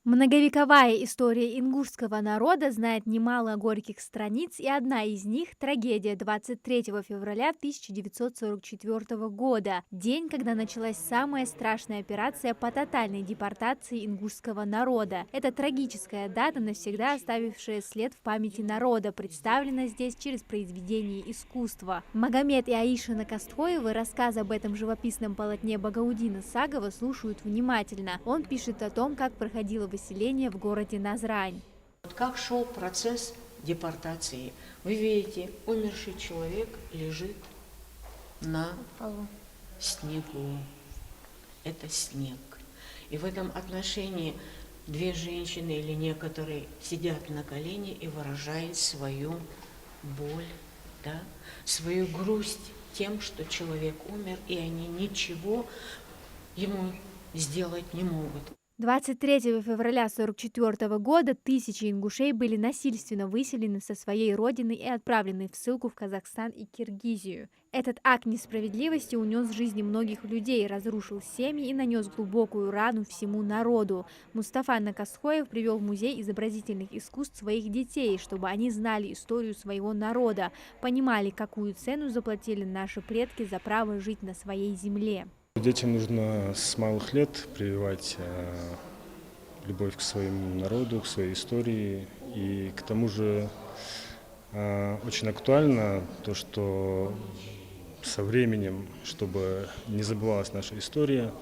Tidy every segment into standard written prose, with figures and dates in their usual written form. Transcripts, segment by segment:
Многовековая история ингушского народа знает немало горьких страниц, и одна из них – трагедия 23 февраля 1944 года, день, когда началась самая страшная операция по тотальной депортации ингушского народа. Это трагическая дата, навсегда оставившая след в памяти народа, представлена здесь через произведение искусства. Магомед и Аиша Накастхоевы рассказ об этом живописном полотне Багаудина Сагова слушают внимательно. Он пишет о том, как проходило выселение в городе Назрань. Как шел процесс депортации? Вы видите, умерший человек лежит на снегу. Это снег. И в этом отношении две женщины или некоторые сидят на колене и выражают свою боль, да, свою грусть тем, что человек умер, и они ничего ему сделать не могут. 23 февраля 1944 года тысячи ингушей были насильственно выселены со своей родины и отправлены в ссылку в Казахстан и Киргизию. Этот акт несправедливости унес жизни многих людей, разрушил семьи и нанес глубокую рану всему народу. Мустафа Накастхоев привел в музей изобразительных искусств своих детей, чтобы они знали историю своего народа, понимали, какую цену заплатили наши предки за право жить на своей земле. Детям нужно с малых лет прививать любовь к своему народу, к своей истории. И к тому же очень актуально то, что со временем, чтобы не забывалась наша история,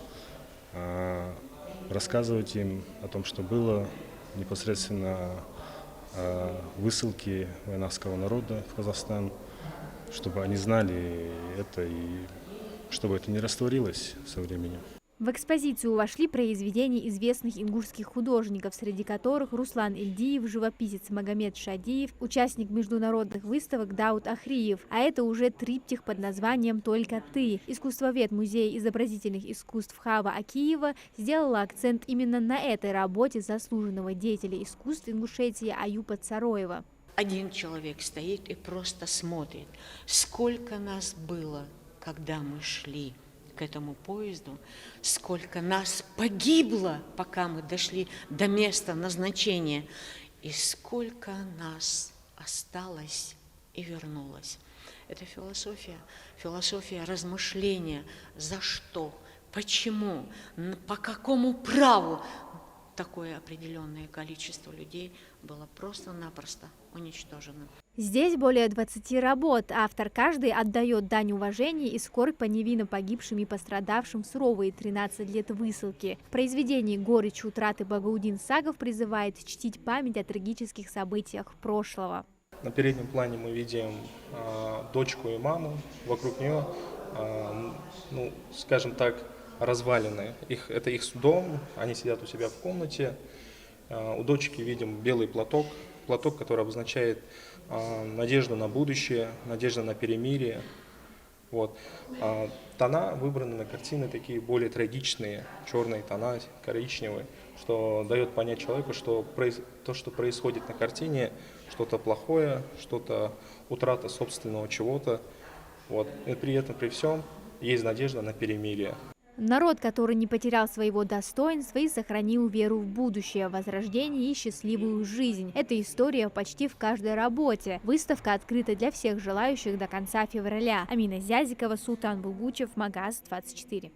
рассказывать им о том, что было непосредственно высылки войнавского народа в Казахстан, чтобы они знали это и чтобы это не растворилось со временем. В экспозицию вошли произведения известных ингушских художников, среди которых Руслан Ильдиев, живописец Магомед Шадиев, участник международных выставок Дауд Ахриев, а это уже триптих под названием «Только ты». Искусствовед Музея изобразительных искусств Хава Акиева сделала акцент именно на этой работе заслуженного деятеля искусств Ингушетии Аюпа Цароева. Один человек стоит и просто смотрит, сколько нас было, когда мы шли к этому поезду, сколько нас погибло, пока мы дошли до места назначения, и сколько нас осталось и вернулось. Это философия размышления, за что, почему, по какому праву такое определенное количество людей было просто-напросто уничтожено. Здесь более 20 работ. Автор каждый отдает дань уважения и скорбь по невинно погибшим и пострадавшим в суровые 13 лет высылки. В произведении «Горечь утраты» Багаудин Сагов призывает чтить память о трагических событиях прошлого. На переднем плане мы видим дочку и маму. Вокруг нее, скажем так, развалины. Это их дом, они сидят у себя в комнате. У дочки видим белый платок, который обозначает надежду на будущее, надежду на перемирие. Вот. Тона выбраны на картины такие более трагичные, черные тона, коричневые, что дает понять человеку, что то, что происходит на картине, что-то плохое, что-то утрата собственного чего-то. Вот. И при этом, при всем, есть надежда на перемирие. Народ, который не потерял своего достоинства и сохранил веру в будущее, возрождение и счастливую жизнь. Эта история почти в каждой работе. Выставка открыта для всех желающих до конца февраля. Амина Зязикова, Султан Булгучев, Магаз 24.